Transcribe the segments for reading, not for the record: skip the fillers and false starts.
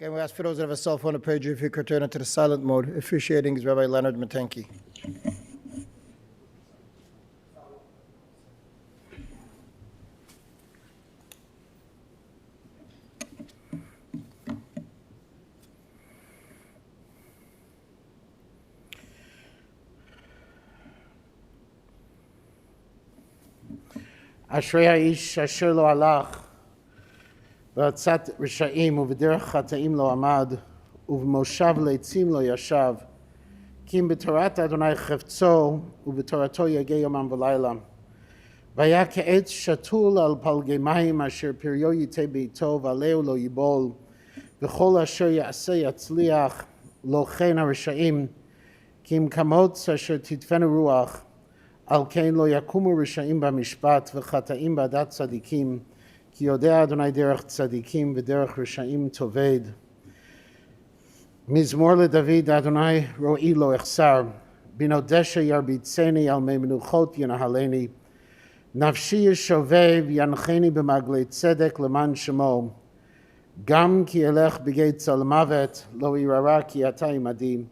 Again, we ask for those that have a cell phone or pager if you could turn it to the silent mode. Officiating is Rabbi Leonard Matenki. Ashrei ha'ish asher lo halach v'atzat risha'im u'v'derech chata'im lo amad u'v'moshav leitzim lo yashav kim b'torat Adonai chefetzo u'v'torato yageh yomam v'layla v'haya ke'etz shatul al palgei mayim asher piryo yiteh beito v'aleu lo yibol v'chol asher ya'aseh yatzliach lo chen harisha'im kim kamotz asher titfenu ruach Al kein lo yakumu risha'im b'mishpat v'chata'im b'adat tzadikim ki yodea Adonai derech tzadikim v'derech risha'im toved. Mizmor leDavid Adonai ro'i lo echsar binodesha yarbitzeni al mei menuchot yanahaleni nafshi yeshovev yancheni b'maglei tzedek leman shemo gam ki elech b'gei tzal mavet lo irara ki ata imadi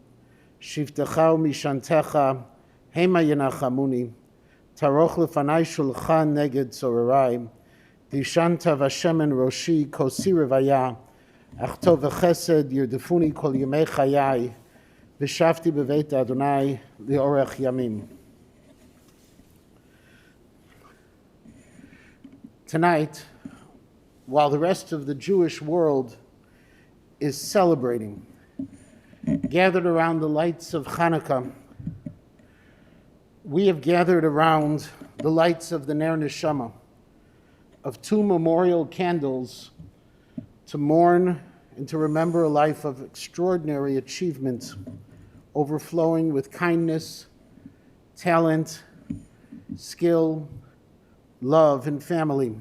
shivtecha u'mishantecha Hema yenachamuni, taroch lefanai shulchan neged tzorarai, dishanta v'shemen roshi kosi revaya, achto v'chesed yirdefuni kol yemei chayai, v'shavti b'veit Adonai li'orech yamim. Tonight, while the rest of the Jewish world is celebrating, gathered around the lights of Hanukkah, we have gathered around the lights of the Ner Neshama, of two memorial candles to mourn and to remember a life of extraordinary achievement, overflowing with kindness, talent, skill, love, and family.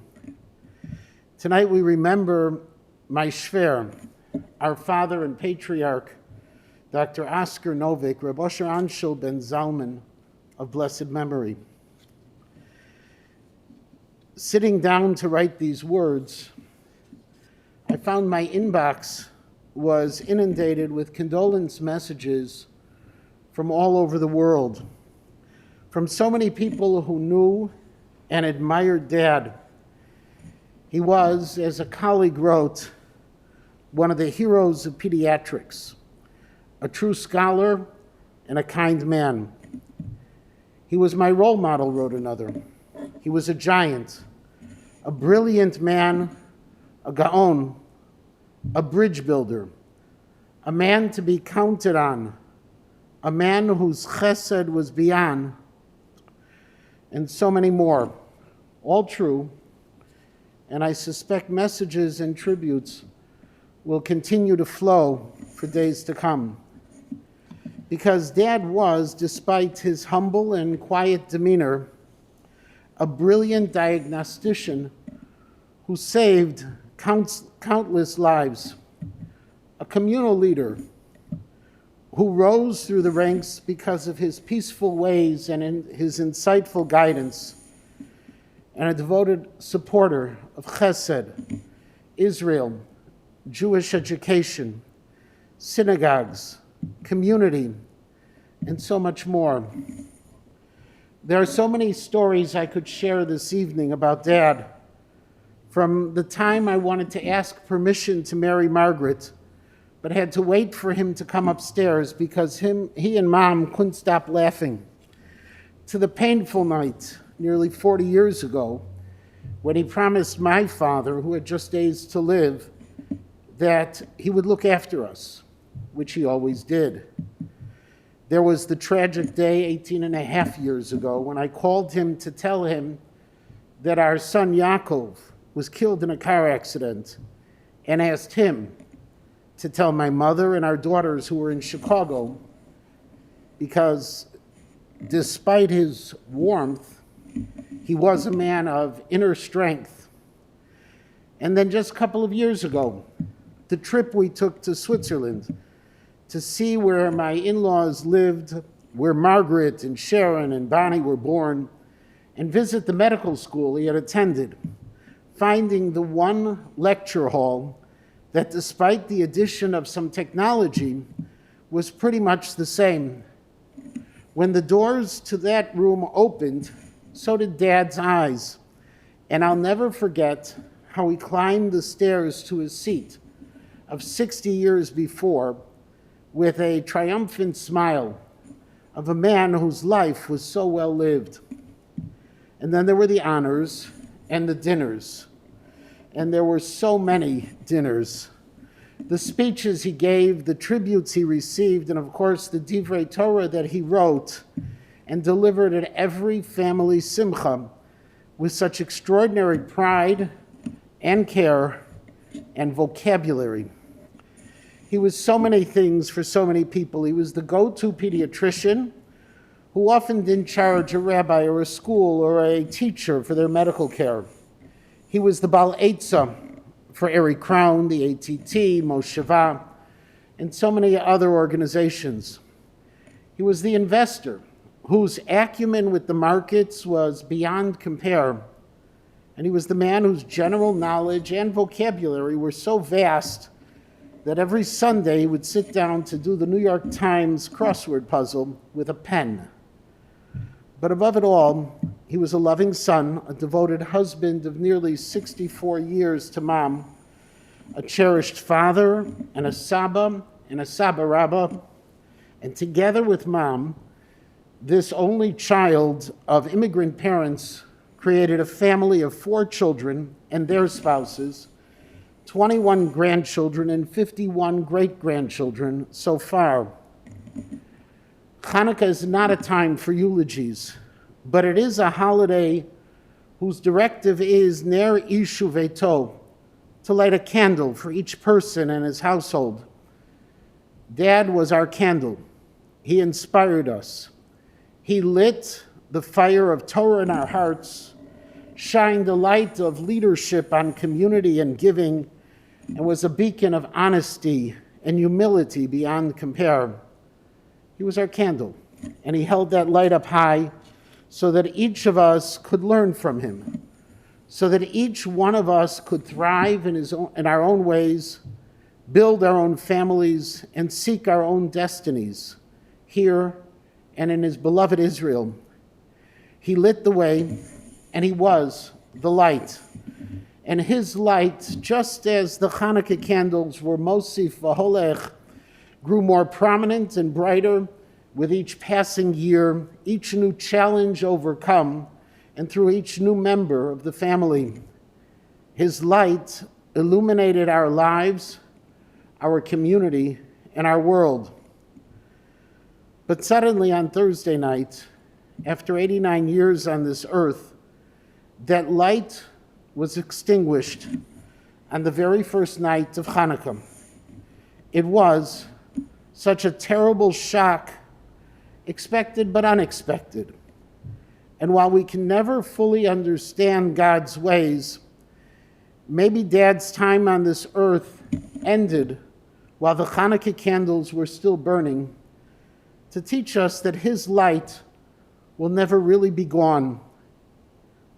Tonight we remember my shver, our father and patriarch, Dr. Oscar Novick, Reb Osher Anshel ben Zalman, of blessed memory. Sitting down to write these words, I found my inbox was inundated with condolence messages from all over the world, from so many people who knew and admired Dad. He was, as a colleague wrote, one of the heroes of pediatrics, a true scholar and a kind man. He was my role model, wrote another. He was a giant, a brilliant man, a gaon, a bridge builder, a man to be counted on, a man whose chesed was beyond, and so many more. All true, and I suspect messages and tributes will continue to flow for days to come. Because Dad was, despite his humble and quiet demeanor, a brilliant diagnostician who saved countless lives, a communal leader who rose through the ranks because of his peaceful ways and his insightful guidance, and a devoted supporter of Chesed, Israel, Jewish education, synagogues, community, and so much more. There are so many stories I could share this evening about Dad. From the time I wanted to ask permission to marry Margaret, but had to wait for him to come upstairs because he and Mom couldn't stop laughing, to the painful night nearly 40 years ago when he promised my father, who had just days to live, that he would look after us, which he always did. There was the tragic day 18 and a half years ago when I called him to tell him that our son Yaakov was killed in a car accident, and asked him to tell my mother and our daughters who were in Chicago, because despite his warmth, he was a man of inner strength. And then just a couple of years ago, the trip we took to Switzerland to see where my in-laws lived, where Margaret and Sharon and Bonnie were born, and visit the medical school he had attended, finding the one lecture hall that despite the addition of some technology, was pretty much the same. When the doors to that room opened, so did Dad's eyes. And I'll never forget how he climbed the stairs to his seat of 60 years before with a triumphant smile of a man whose life was so well lived. And then there were the honors and the dinners. And there were so many dinners. The speeches he gave, the tributes he received, and of course the Divrei Torah that he wrote and delivered at every family simcha with such extraordinary pride and care and vocabulary. He was so many things for so many people. He was the go-to pediatrician who often didn't charge a rabbi or a school or a teacher for their medical care. He was the Baal Eitzah for Eric Crown, the ATT, Mosheva, and so many other organizations. He was the investor whose acumen with the markets was beyond compare. And he was the man whose general knowledge and vocabulary were so vast that every Sunday he would sit down to do the New York Times crossword puzzle with a pen. But above it all, he was a loving son, a devoted husband of nearly 64 years to Mom, a cherished father, and a Saba Rabba, and together with Mom, this only child of immigrant parents created a family of 4 children and their spouses, 21 grandchildren, and 51 great-grandchildren so far. Hanukkah is not a time for eulogies, but it is a holiday whose directive is ner ishu veto, to light a candle for each person and his household. Dad was our candle. He inspired us. He lit the fire of Torah in our hearts, shined the light of leadership on community and giving, and was a beacon of honesty and humility beyond compare. He was our candle, and he held that light up high so that each of us could learn from him, so that each one of us could thrive in our own ways, build our own families, and seek our own destinies here and in his beloved Israel. He lit the way, and he was the light. And his light, just as the Hanukkah candles were mosif v'holech, grew more prominent and brighter with each passing year, each new challenge overcome, and through each new member of the family. His light illuminated our lives, our community, and our world. But suddenly on Thursday night, after 89 years on this earth, that light was extinguished on the very first night of Hanukkah. It was such a terrible shock, expected but unexpected. And while we can never fully understand God's ways, maybe Dad's time on this earth ended while the Hanukkah candles were still burning, to teach us that his light will never really be gone.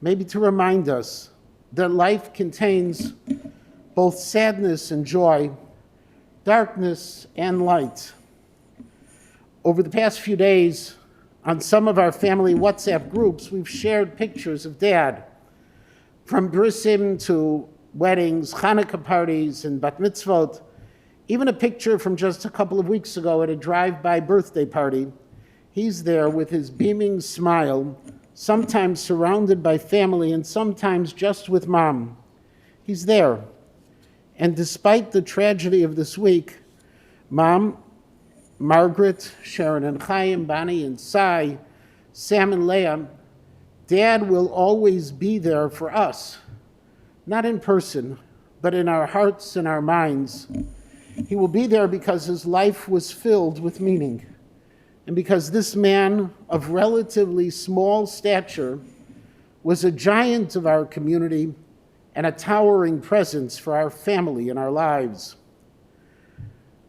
Maybe to remind us that life contains both sadness and joy, darkness and light. Over the past few days, on some of our family WhatsApp groups, we've shared pictures of Dad, from brisim to weddings, Hanukkah parties, and bat mitzvot, even a picture from just a couple of weeks ago at a drive-by birthday party. He's there with his beaming smile, sometimes surrounded by family and sometimes just with Mom. He's there. And despite the tragedy of this week, Mom, Margaret, Sharon and Chaim, Bonnie and Sai, Sam and Leah, Dad will always be there for us, not in person, but in our hearts and our minds. He will be there because his life was filled with meaning, and because this man of relatively small stature was a giant of our community and a towering presence for our family and our lives.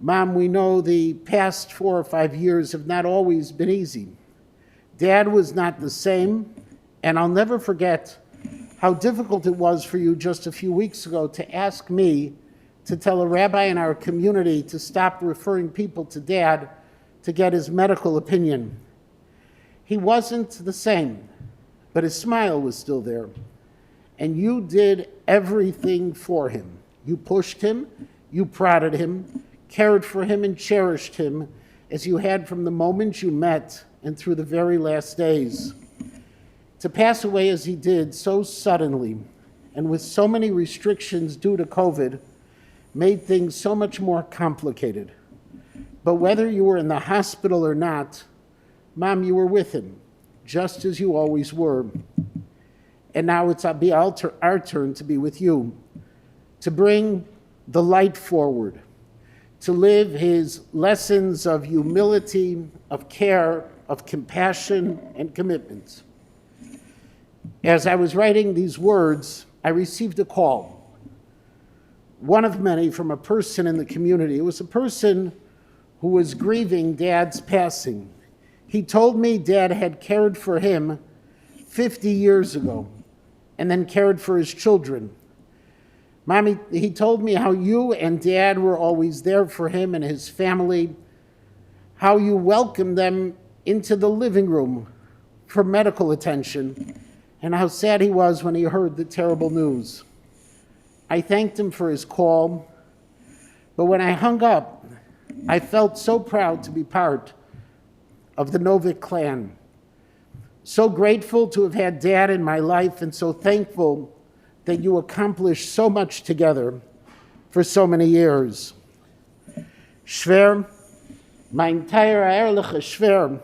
Mom, we know the past 4 or 5 years have not always been easy. Dad was not the same, and I'll never forget how difficult it was for you just a few weeks ago to ask me to tell a rabbi in our community to stop referring people to Dad to get his medical opinion. He wasn't the same, but his smile was still there. And you did everything for him. You pushed him, you prodded him, cared for him, and cherished him as you had from the moment you met and through the very last days. To pass away as he did so suddenly and with so many restrictions due to COVID made things so much more complicated. But whether you were in the hospital or not, Mom, you were with him, just as you always were. And now it's our turn to be with you, to bring the light forward, to live his lessons of humility, of care, of compassion, and commitment. As I was writing these words, I received a call, one of many from a person in the community. It was a person who was grieving Dad's passing. He told me Dad had cared for him 50 years ago and then cared for his children. Mommy, he told me how you and Dad were always there for him and his family, how you welcomed them into the living room for medical attention, and how sad he was when he heard the terrible news. I thanked him for his call, but when I hung up, I felt so proud to be part of the Novick clan. So grateful to have had Dad in my life, and so thankful that you accomplished so much together for so many years. Schwer, mein entire ehrliche schwer,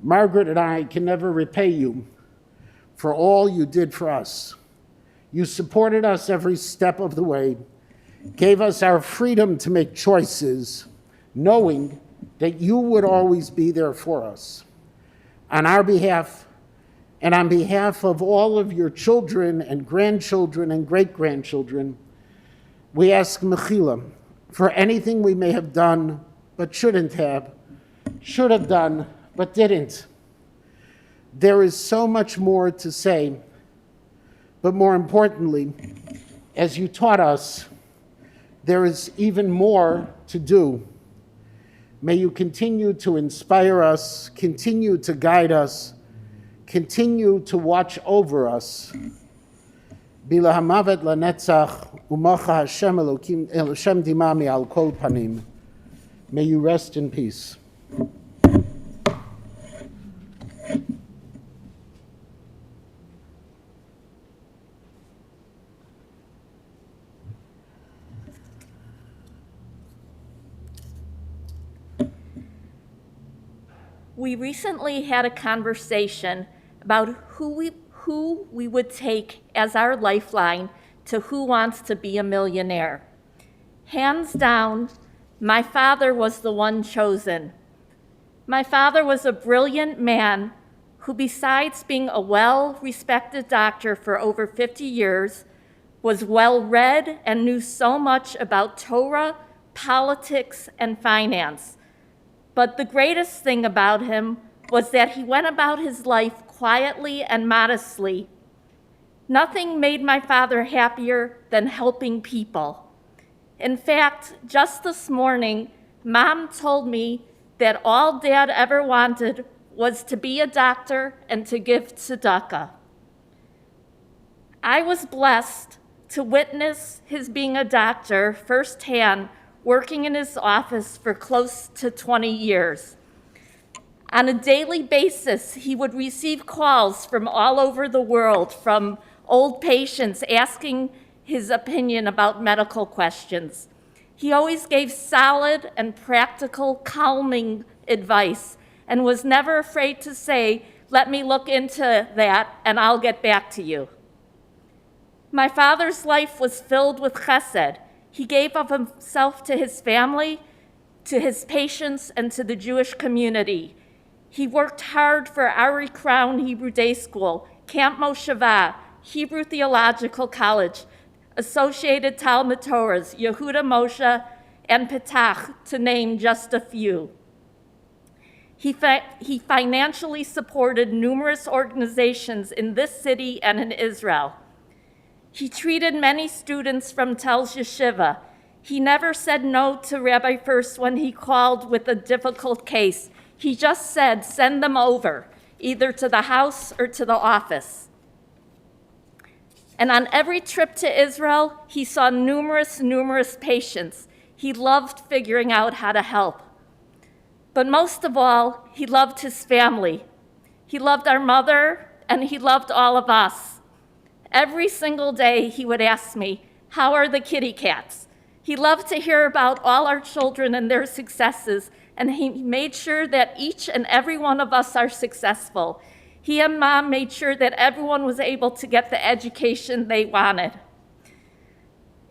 Margaret and I can never repay you for all you did for us. You supported us every step of the way, gave us our freedom to make choices, knowing that you would always be there for us. On our behalf, and on behalf of all of your children and grandchildren and great-grandchildren, we ask Mechila for anything we may have done but shouldn't have, should have done but didn't. There is so much more to say, but more importantly, as you taught us, there is even more to do. May you continue to inspire us, continue to guide us, continue to watch over us. Bila hamavet lanetzach umacha Hashem Elokim Hashem dimami al kol panim. May you rest in peace. We recently had a conversation about who we would take as our lifeline to Who Wants to Be a Millionaire. Hands down, my father was the one chosen. My father was a brilliant man who, besides being a well-respected doctor for over 50 years, was well-read and knew so much about Torah, politics, and finance. But the greatest thing about him was that he went about his life quietly and modestly. Nothing made my father happier than helping people. In fact, just this morning, Mom told me that all Dad ever wanted was to be a doctor and to give tzedakah. I was blessed to witness his being a doctor firsthand, working in his office for close to 20 years. On a daily basis, he would receive calls from all over the world, from old patients asking his opinion about medical questions. He always gave solid and practical, calming advice and was never afraid to say, "Let me look into that and I'll get back to you." My father's life was filled with chesed. He gave of himself to his family, to his patients, and to the Jewish community. He worked hard for Ari Crown Hebrew Day School, Camp Mosheva, Hebrew Theological College, Associated Talmud Torahs, Yehuda Moshe, and Petach, to name just a few. He financially supported numerous organizations in this city and in Israel. He treated many students from Tel Yeshiva He never said no to Rabbi First when he called with a difficult case. He just said, send them over, either to the house or to the office. And on every trip to Israel, he saw numerous patients. He loved figuring out how to help. But most of all, he loved his family. He loved our mother, and he loved all of us. Every single day, he would ask me, how are the kitty cats? He loved to hear about all our children and their successes, and he made sure that each and every one of us are successful. He and Mom made sure that everyone was able to get the education they wanted.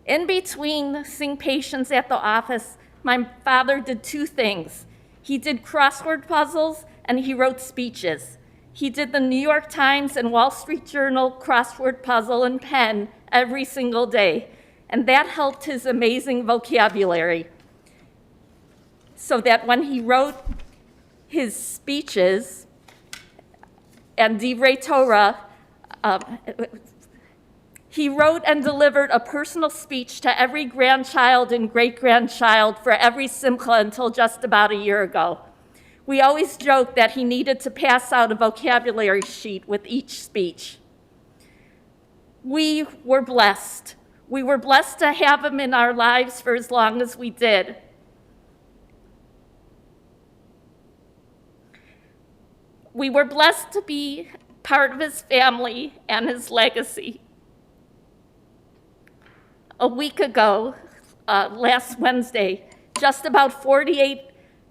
In between seeing patients at the office, my father did two things. He did crossword puzzles and he wrote speeches. He did the New York Times and Wall Street Journal crossword puzzle in pen every single day, and that helped his amazing vocabulary. So that when he wrote his speeches and Divrei Torah, he wrote and delivered a personal speech to every grandchild and great-grandchild for every simcha until just about a year ago. We always joked that he needed to pass out a vocabulary sheet with each speech. We were blessed. We were blessed to have him in our lives for as long as we did. We were blessed to be part of his family and his legacy. A week ago, last Wednesday, just about 48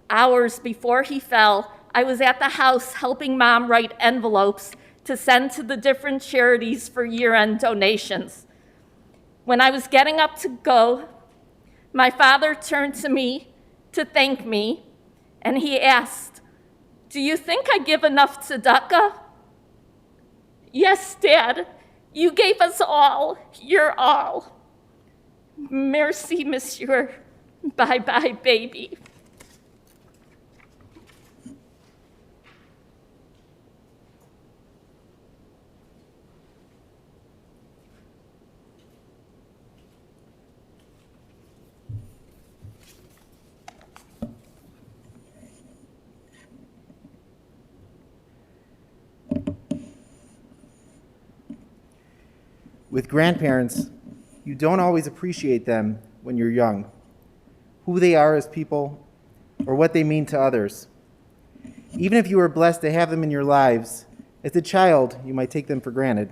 hours before he fell, I was at the house helping Mom write envelopes to send to the different charities for year-end donations. When I was getting up to go, my father turned to me to thank me, and he asked, "Do you think I give enough tzedakah?" "Yes, Dad, you gave us all your all." Merci, monsieur. Bye-bye, baby. With grandparents, you don't always appreciate them when you're young, who they are as people, or what they mean to others. Even if you were blessed to have them in your lives, as a child, you might take them for granted.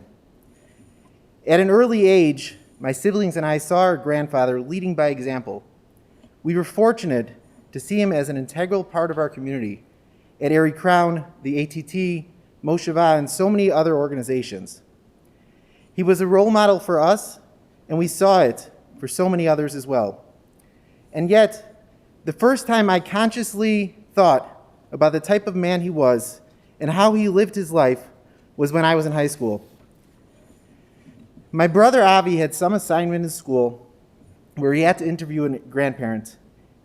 At an early age, my siblings and I saw our grandfather leading by example. We were fortunate to see him as an integral part of our community at Erie Crown, the ATT, Mosheva, and so many other organizations. He was a role model for us, and we saw it for so many others as well. And yet, the first time I consciously thought about the type of man he was and how he lived his life was when I was in high school. My brother Avi had some assignment in school where he had to interview a grandparent.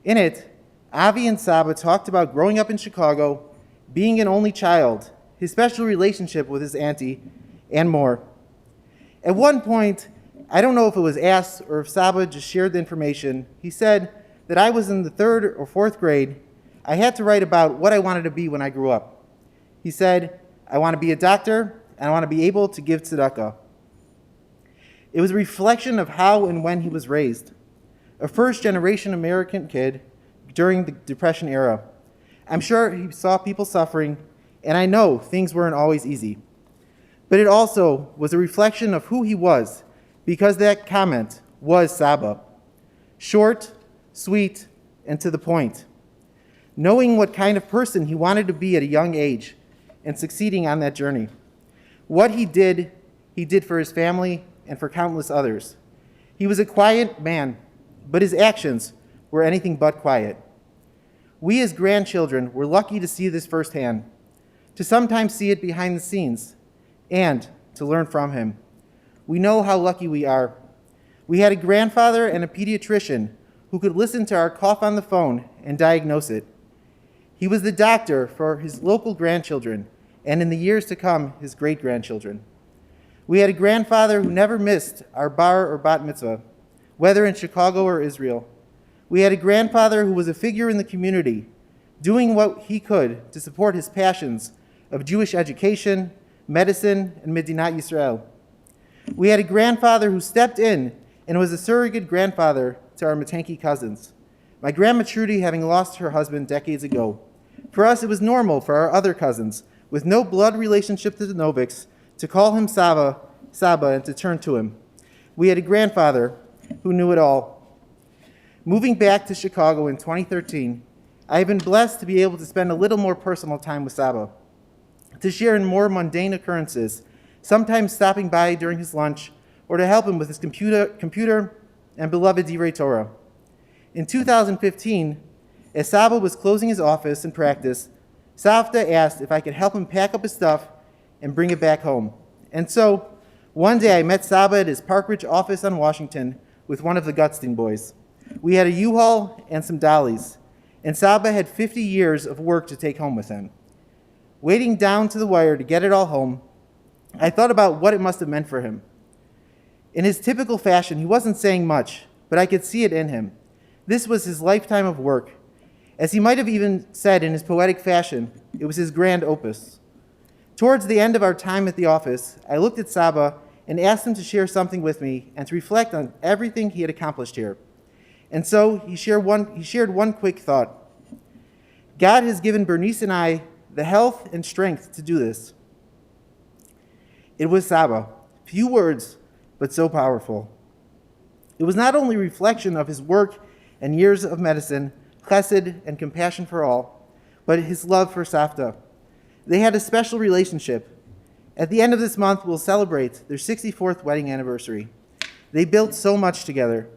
In it, Avi and Saba talked about growing up in Chicago, being an only child, his special relationship with his auntie, and more. At one point, I don't know if it was asked or if Saba just shared the information, he said that I was in the 3rd or 4th grade. I had to write about what I wanted to be when I grew up. He said, I want to be a doctor, and I want to be able to give tzedakah. It was a reflection of how and when he was raised. A first-generation American kid during the Depression era. I'm sure he saw people suffering, and I know things weren't always easy. But it also was a reflection of who he was, because that comment was Saba. Short, sweet, and to the point. Knowing what kind of person he wanted to be at a young age and succeeding on that journey. What he did for his family and for countless others. He was a quiet man, but his actions were anything but quiet. We as grandchildren were lucky to see this firsthand, to sometimes see it behind the scenes, and to learn from him. We know how lucky we are. We had a grandfather and a pediatrician who could listen to our cough on the phone and diagnose it. He was the doctor for his local grandchildren, and in the years to come, his great-grandchildren. We had a grandfather who never missed our bar or bat mitzvah, whether in Chicago or Israel. We had a grandfather who was a figure in the community, doing what he could to support his passions of Jewish education, medicine, and Medinat Yisrael. We had a grandfather who stepped in and was a surrogate grandfather to our Matanki cousins, my grandma Trudy having lost her husband decades ago. For us, it was normal for our other cousins, with no blood relationship to the Novicks, to call him Saba, and to turn to him. We had a grandfather who knew it all. Moving back to Chicago in 2013, I have been blessed to be able to spend a little more personal time with Saba, to share in more mundane occurrences, sometimes stopping by during his lunch, or to help him with his computer and beloved Divrei Torah. In 2015, as Saba was closing his office and practice, Savta asked if I could help him pack up his stuff and bring it back home. And so, one day I met Saba at his Park Ridge office on Washington with one of the Gutstein boys. We had a U-Haul and some dollies, and Saba had 50 years of work to take home with him. Waiting down to the wire to get it all home, I thought about what it must have meant for him. In his typical fashion, he wasn't saying much, but I could see it in him. This was his lifetime of work. As he might have even said in his poetic fashion, it was his grand opus. Towards the end of our time at the office, I looked at Saba and asked him to share something with me and to reflect on everything he had accomplished here. And so he shared one quick thought. God has given Bernice and I the health and strength to do this. It was Saba. Few words, but so powerful. It was not only a reflection of his work and years of medicine, chesed, and compassion for all, but his love for Savta. They had a special relationship. At the end of this month, we'll celebrate their 64th wedding anniversary. They built so much together.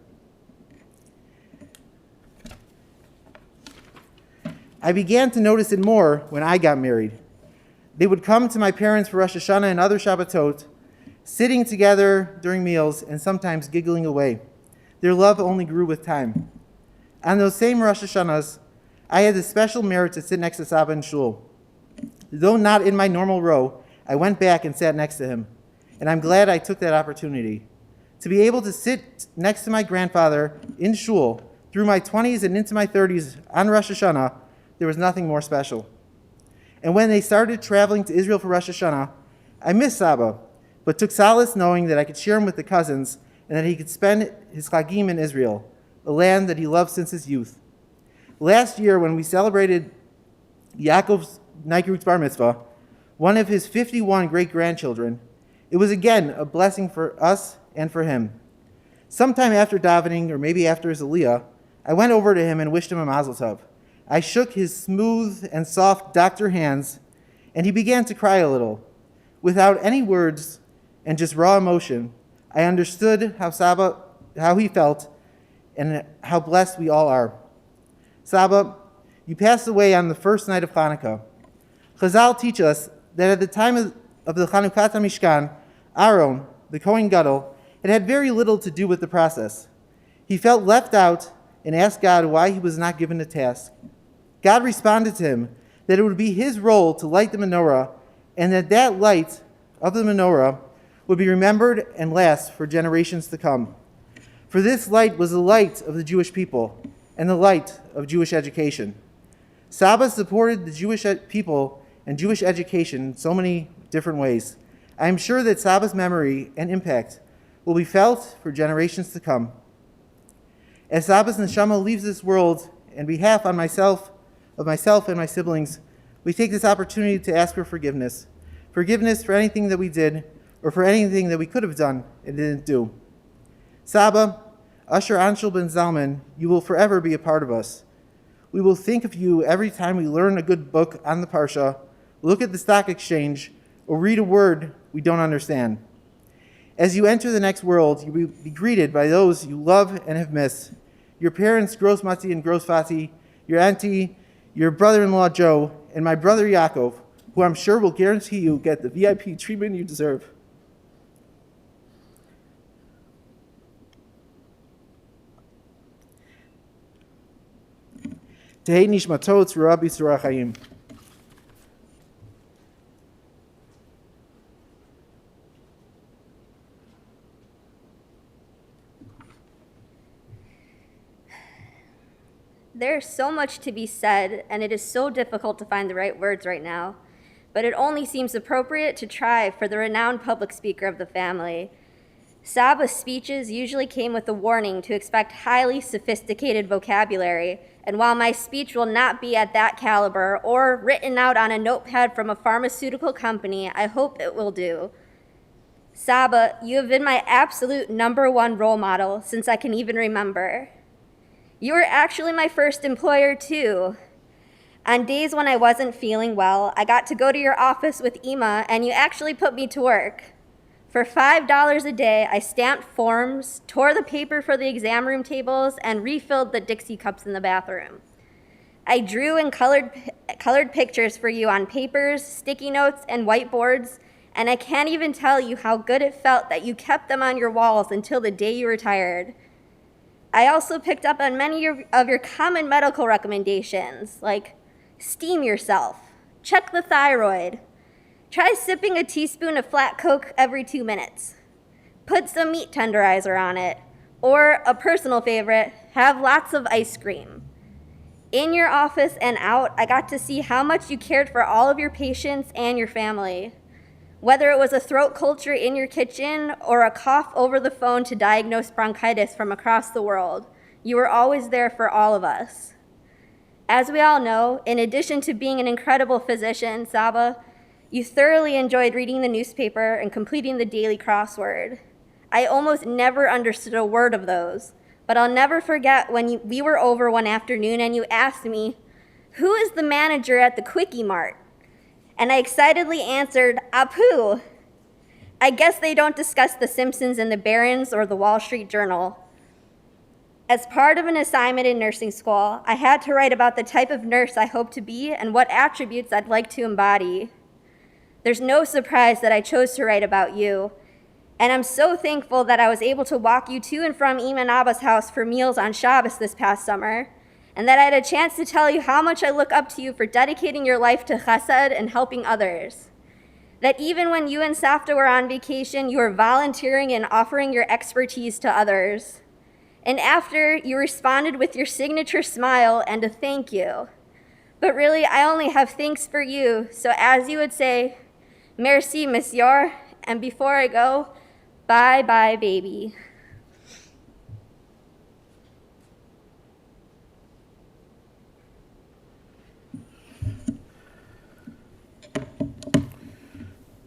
I began to notice it more when I got married. They would come to my parents for Rosh Hashanah and other Shabbatot, sitting together during meals and sometimes giggling away. Their love only grew with time. On those same Rosh Hashanahs, I had the special merit to sit next to Saba in shul. Though not in my normal row, I went back and sat next to him, and I'm glad I took that opportunity. To be able to sit next to my grandfather in shul through my 20s and into my 30s on Rosh Hashanah, there was nothing more special. And when they started traveling to Israel for Rosh Hashanah, I missed Saba, but took solace knowing that I could share him with the cousins and that he could spend his Chagim in Israel, a land that he loved since his youth. Last year, when we celebrated Yaakov's Naikrut's Bar Mitzvah, one of his 51 great-grandchildren, it was again a blessing for us and for him. Sometime after davening, or maybe after his aliyah, I went over to him and wished him a mazel tov. I shook his smooth and soft doctor hands, and he began to cry a little. Without any words and just raw emotion, I understood how he felt and how blessed we all are. Saba, you passed away on the first night of Hanukkah. Chazal teach us that at the time of the Chanukhat HaMishkan, Aaron, the Kohen Gadol, had very little to do with the process. He felt left out and asked God why he was not given the task. God responded to him that it would be his role to light the menorah, and that light of the menorah would be remembered and last for generations to come. For this light was the light of the Jewish people and the light of Jewish education. Saba supported the Jewish people and Jewish education in so many different ways. I am sure that Saba's memory and impact will be felt for generations to come. As Saba's neshama leaves this world, on behalf of myself and my siblings, we take this opportunity to ask for forgiveness. Forgiveness for anything that we did or for anything that we could have done and didn't do. Saba, Usher Anshel ben Zalman, you will forever be a part of us. We will think of you every time we learn a good book on the Parsha, look at the stock exchange, or read a word we don't understand. As you enter the next world, you will be greeted by those you love and have missed. Your parents, Gross Mati and Gross Fati, your auntie, your brother-in-law Joe, and my brother Yaakov, who I'm sure will guarantee you get the VIP treatment you deserve. Tehei nishmato tzura b'tzura chayim. There's so much to be said, and it is so difficult to find the right words right now, but it only seems appropriate to try for the renowned public speaker of the family. Saba's speeches usually came with a warning to expect highly sophisticated vocabulary, and while my speech will not be at that caliber or written out on a notepad from a pharmaceutical company, I hope it will do. Saba, you have been my absolute #1 role model since I can even remember. You were actually my first employer, too. On days when I wasn't feeling well, I got to go to your office with Ima, and you actually put me to work. For $5 a day, I stamped forms, tore the paper for the exam room tables, and refilled the Dixie cups in the bathroom. I drew and colored pictures for you on papers, sticky notes, and whiteboards, and I can't even tell you how good it felt that you kept them on your walls until the day you retired. I also picked up on many of your common medical recommendations, like steam yourself, check the thyroid, try sipping a teaspoon of flat Coke every 2 minutes, put some meat tenderizer on it, or a personal favorite, have lots of ice cream. In your office and out, I got to see how much you cared for all of your patients and your family. Whether it was a throat culture in your kitchen or a cough over the phone to diagnose bronchitis from across the world, you were always there for all of us. As we all know, in addition to being an incredible physician, Saba, you thoroughly enjoyed reading the newspaper and completing the daily crossword. I almost never understood a word of those, but I'll never forget when we were over one afternoon and you asked me, "Who is the manager at the Quickie Mart?" And I excitedly answered, "Apu." I guess they don't discuss The Simpsons and the Barons or the Wall Street Journal. As part of an assignment in nursing school, I had to write about the type of nurse I hope to be and what attributes I'd like to embody. There's no surprise that I chose to write about you, and I'm so thankful that I was able to walk you to and from Ima and Abba's house for meals on Shabbos this past summer, and that I had a chance to tell you how much I look up to you for dedicating your life to chesed and helping others. That even when you and Safta were on vacation, you were volunteering and offering your expertise to others. And after, you responded with your signature smile and a thank you. But really, I only have thanks for you, so as you would say, merci, monsieur, and before I go, bye-bye, baby.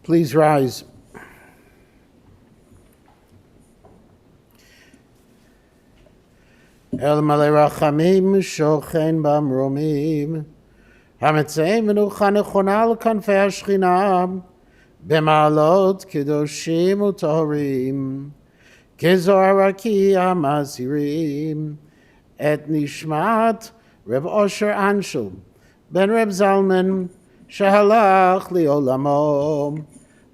Please rise. El malei rachamim shochen bamromim hametzeim menucha nechona al kanfei hashchina b'ma'alot kedoshim u'toharim kezohar rakia mazirim et nishmat Reb Osher Anshel ben Reb Zalman שהלך לעולמו,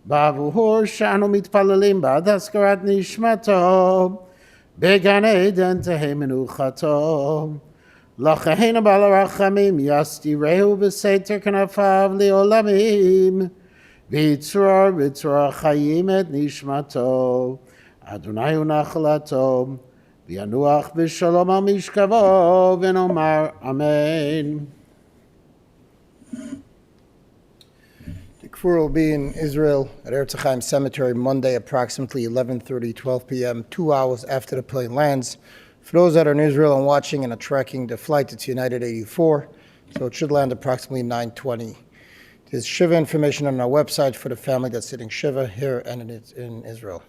בעבור שאנו מתפללים בעד הזכרת נשמתו, בגן עדן תהא מנוחתו. לכהן בעל הרחמים יסתירהו בסתר כנפיו לעולמים, ויצרור בצרור חיים את נשמתו. אדוני הוא נחלתו, וינוח בשלום על משכבו, ונאמר אמן. Kfur will be in Israel at Eretz Chaim Cemetery Monday, approximately 11:30, 12 p.m., 2 hours after the plane lands. For those that are in Israel and watching and are tracking the flight, it's United 84, so it should land approximately 9:20. There's Shiva information on our website for the family that's sitting Shiva here and in Israel.